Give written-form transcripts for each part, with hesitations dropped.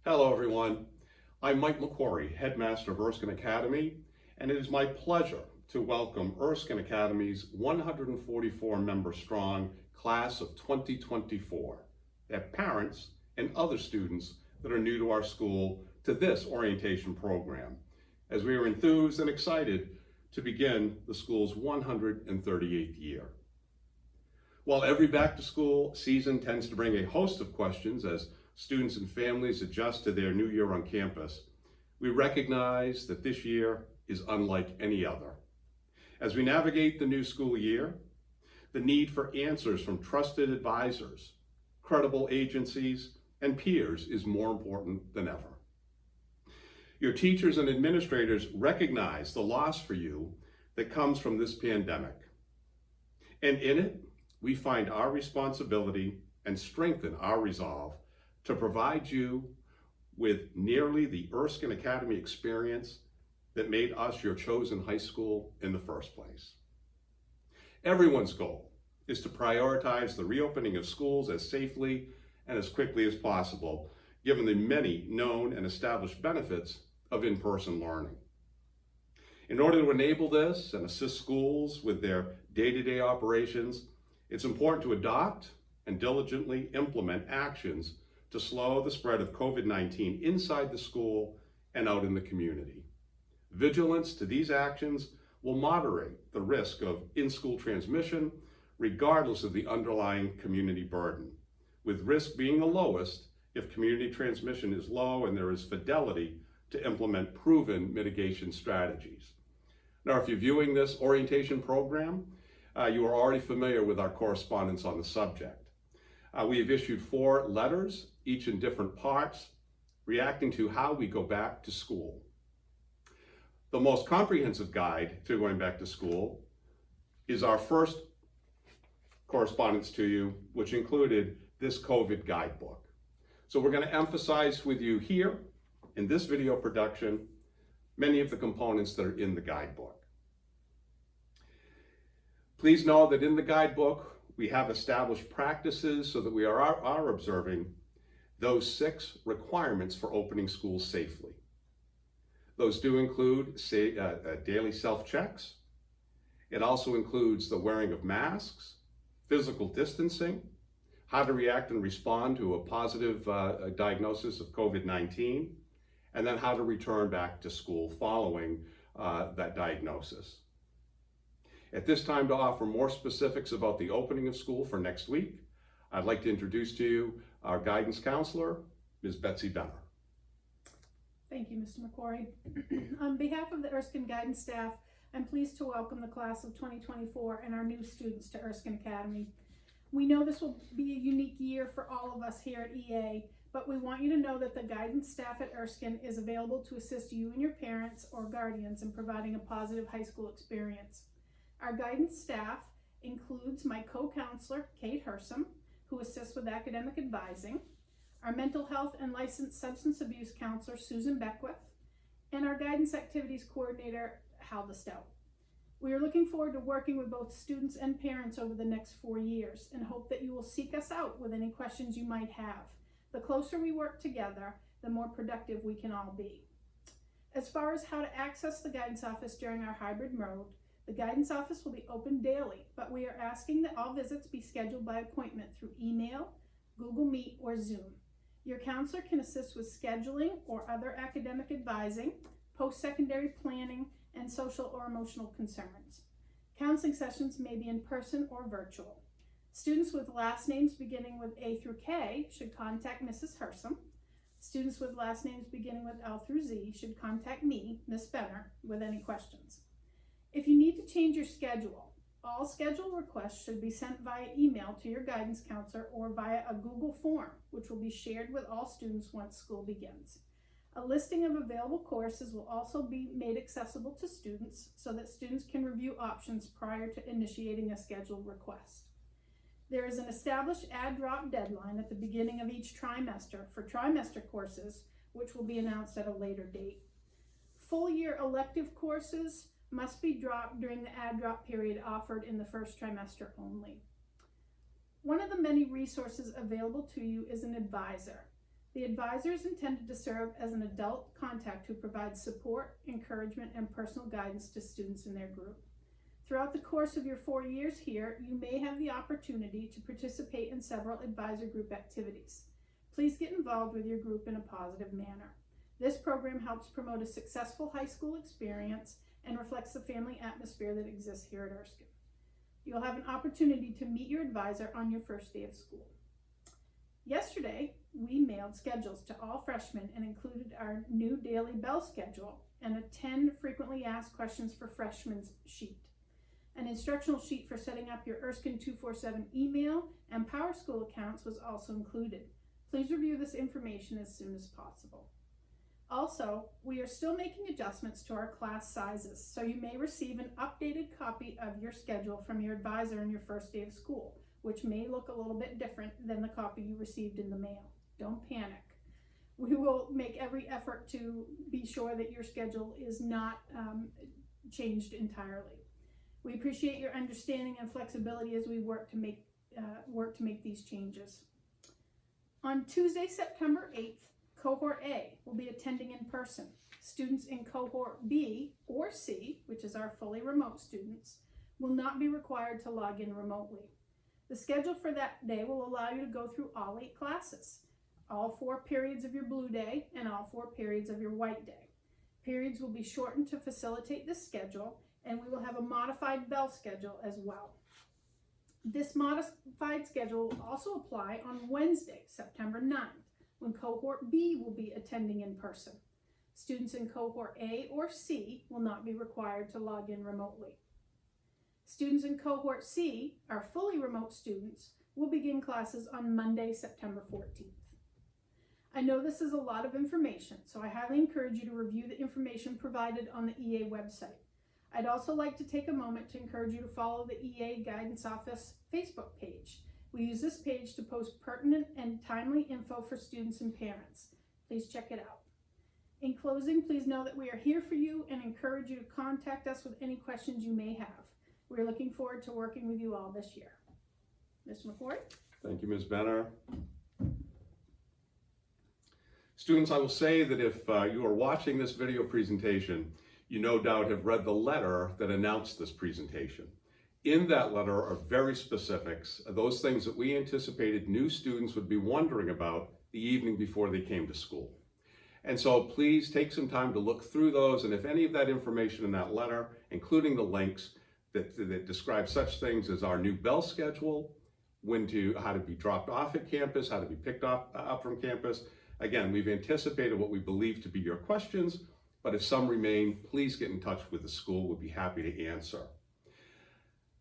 Hello everyone, I'm Mike McQuarrie, headmaster of Erskine Academy, and it is my pleasure to welcome Erskine Academy's 144 member strong class of 2024, their parents and other students that are new to our school to this orientation program, as we are enthused and excited to begin the school's 138th year. While every back to school season tends to bring a host of questions as students and families adjust to their new year on campus, we recognize that this year is unlike any other. As we navigate the new school year, the need for answers from trusted advisors, credible agencies, and peers is more important than ever. Your teachers and administrators recognize the loss for you that comes from this pandemic. And in it, we find our responsibility and strengthen our resolve to provide you with nearly the Erskine Academy experience that made us your chosen high school in the first place. Everyone's goal is to prioritize the reopening of schools as safely and as quickly as possible, given the many known and established benefits of in-person learning. In order to enable this and assist schools with their day-to-day operations, it's important to adopt and diligently implement actions to slow the spread of COVID-19 inside the school and out in the community. Vigilance to these actions will moderate the risk of in-school transmission, regardless of the underlying community burden, with risk being the lowest if community transmission is low and there is fidelity to implement proven mitigation strategies. Now, if you're viewing this orientation program, you are already familiar with our correspondence on the subject. We have issued 4 letters, each in different parts, reacting to how we go back to school. The most comprehensive guide to going back to school is our first correspondence to you, which included this COVID guidebook. So we're going to emphasize with you here in this video production many of the components that are in the guidebook. Please know that in the guidebook, we have established practices so that we are observing those 6 requirements for opening schools safely. Those do include daily self-checks. It also includes the wearing of masks, physical distancing, how to react and respond to a positive diagnosis of COVID-19, and then how to return back to school following that diagnosis. At this time, to offer more specifics about the opening of school for next week, I'd like to introduce to you our guidance counselor, Ms. Betsy Benner. Thank you, Mr. McQuarrie. On behalf of the Erskine guidance staff, I'm pleased to welcome the class of 2024 and our new students to Erskine Academy. We know this will be a unique year for all of us here at EA, but we want you to know that the guidance staff at Erskine is available to assist you and your parents or guardians in providing a positive high school experience. Our guidance staff includes my co-counselor, Kate Hersom, who assists with academic advising, our mental health and licensed substance abuse counselor, Susan Beckwith, and our guidance activities coordinator, Hal Stout. We are looking forward to working with both students and parents over the next 4 years and hope that you will seek us out with any questions you might have. The closer we work together, the more productive we can all be. As far as how to access the guidance office during our hybrid mode, the guidance office will be open daily, but we are asking that all visits be scheduled by appointment through email, Google Meet, or Zoom. Your counselor can assist with scheduling or other academic advising, post-secondary planning, and social or emotional concerns. Counseling sessions may be in person or virtual. Students with last names beginning with A through K should contact Mrs. Hersom. Students with last names beginning with L through Z should contact me, Ms. Benner, with any questions. If you need to change your schedule, all schedule requests should be sent via email to your guidance counselor or via a Google form, which will be shared with all students once school begins. A listing of available courses will also be made accessible to students so that students can review options prior to initiating a scheduled request. There is an established add-drop deadline at the beginning of each trimester for trimester courses, which will be announced at a later date. Full year elective courses must be dropped during the add-drop period offered in the first trimester only. One of the many resources available to you is an advisor. The advisor is intended to serve as an adult contact who provides support, encouragement, and personal guidance to students in their group. Throughout the course of your 4 years here, you may have the opportunity to participate in several advisor group activities. Please get involved with your group in a positive manner. This program helps promote a successful high school experience and reflects the family atmosphere that exists here at Erskine. You'll have an opportunity to meet your advisor on your first day of school. Yesterday, we mailed schedules to all freshmen and included our new daily bell schedule and a 10 frequently asked questions for freshmen sheet. An instructional sheet for setting up your Erskine 247 email and PowerSchool accounts was also included. Please review this information as soon as possible. Also, we are still making adjustments to our class sizes, so you may receive an updated copy of your schedule from your advisor on your first day of school, which may look a little bit different than the copy you received in the mail. Don't panic. We will make every effort to be sure that your schedule is not changed entirely. We appreciate your understanding and flexibility as we work to make these changes. On Tuesday, September 8th, Cohort A will be attending in person. Students in Cohort B or C, which is our fully remote students, will not be required to log in remotely. The schedule for that day will allow you to go through all 8 classes, all 4 periods of your blue day and all 4 periods of your white day. Periods will be shortened to facilitate this schedule, and we will have a modified bell schedule as well. This modified schedule will also apply on Wednesday, September 9th, when Cohort B will be attending in person. Students in Cohort A or C will not be required to log in remotely. Students in Cohort C, our fully remote students, will begin classes on Monday, September 14th. I know this is a lot of information, so I highly encourage you to review the information provided on the EA website. I'd also like to take a moment to encourage you to follow the EA Guidance Office Facebook page. We use this page to post pertinent and timely info for students and parents. Please check it out. In closing, please know that we are here for you and encourage you to contact us with any questions you may have. We are looking forward to working with you all this year. Mr. McCoy? Thank you, Ms. Benner. Students, I will say that if you are watching this video presentation, you no doubt have read the letter that announced this presentation. In that letter are very specifics, those things that we anticipated new students would be wondering about the evening before they came to school. And so please take some time to look through those, and if any of that information in that letter, including the links that describe such things as our new bell schedule, how to be dropped off at campus, how to be picked up from campus. Again, we've anticipated what we believe to be your questions, but if some remain, please get in touch with the school. We'll be happy to answer.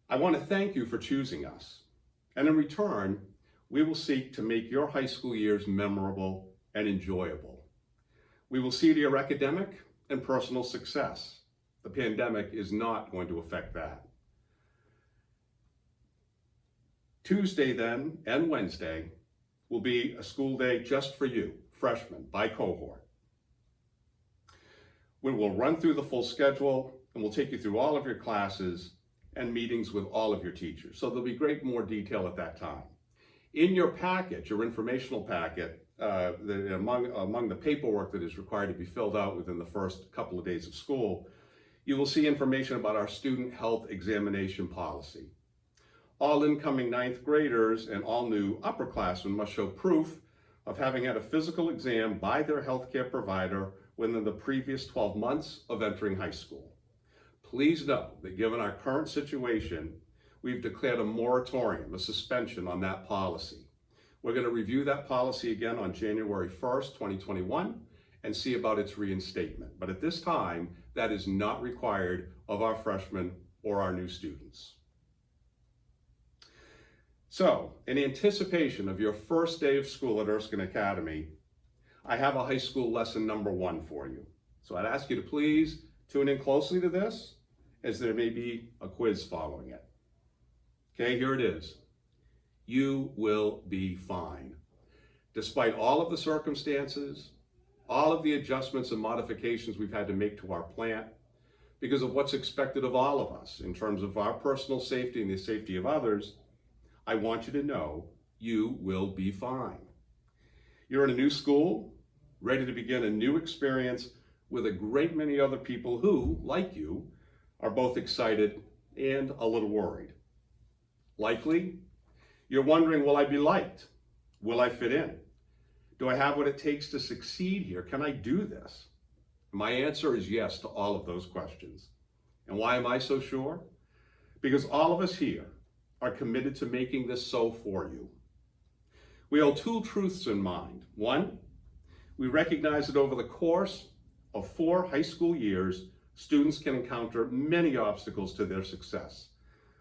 I want to thank you for choosing us, and in return, we will seek to make your high school years memorable and enjoyable. We will see to your academic and personal success. The pandemic is not going to affect that. Tuesday then and Wednesday will be a school day just for you, freshmen, by cohort. We will run through the full schedule and we'll take you through all of your classes and meetings with all of your teachers. So there'll be great more detail at that time. In your packet, your informational packet, among the paperwork that is required to be filled out within the first couple of days of school, you will see information about our student health examination policy. All incoming 9th graders and all new upperclassmen must show proof of having had a physical exam by their healthcare provider within the previous 12 months of entering high school. Please know that given our current situation, we've declared a moratorium, a suspension on that policy. We're going to review that policy again on January 1st, 2021, and see about its reinstatement. But at this time, that is not required of our freshmen or our new students. So, in anticipation of your first day of school at Erskine Academy, I have a high school lesson number 1 for you. So I'd ask you to please tune in closely to this, as there may be a quiz following it. Okay, here it is. You will be fine. Despite all of the circumstances, all of the adjustments and modifications we've had to make to our plant, because of what's expected of all of us in terms of our personal safety and the safety of others, I want you to know you will be fine. You're in a new school, ready to begin a new experience with a great many other people who, like you, are both excited and a little worried. Likely, you're wondering, will I be liked? Will I fit in? Do I have what it takes to succeed here? Can I do this? My answer is yes to all of those questions. And why am I so sure? Because all of us here are committed to making this so for you. We hold two truths in mind. One, we recognize that over the course of 4 high school years, students can encounter many obstacles to their success,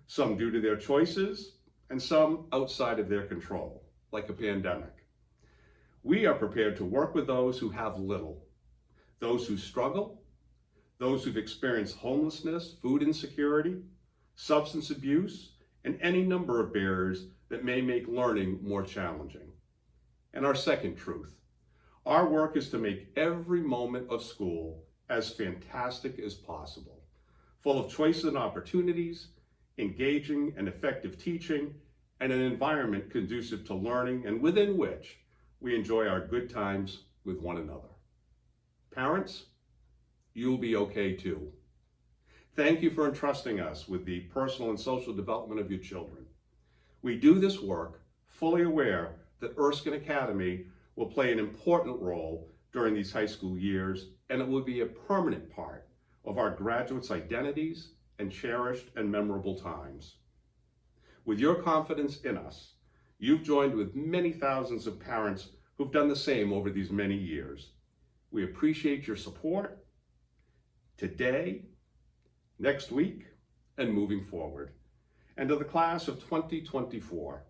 some due to their choices and some outside of their control, like a pandemic. We are prepared to work with those who have little, those who struggle, those who've experienced homelessness, food insecurity, substance abuse, and any number of barriers that may make learning more challenging. And our second truth, our work is to make every moment of school as fantastic as possible, full of choices and opportunities, engaging and effective teaching, and an environment conducive to learning and within which we enjoy our good times with one another. Parents, you'll be okay too. Thank you for entrusting us with the personal and social development of your children. We do this work fully aware that Erskine Academy will play an important role during these high school years, and it will be a permanent part of our graduates' identities and cherished and memorable times. With your confidence in us, you've joined with many thousands of parents who've done the same over these many years. We appreciate your support today, next week, and moving forward. And to the class of 2024,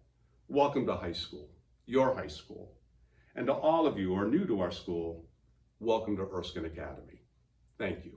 welcome to high school, your high school. And to all of you who are new to our school, welcome to Erskine Academy. Thank you.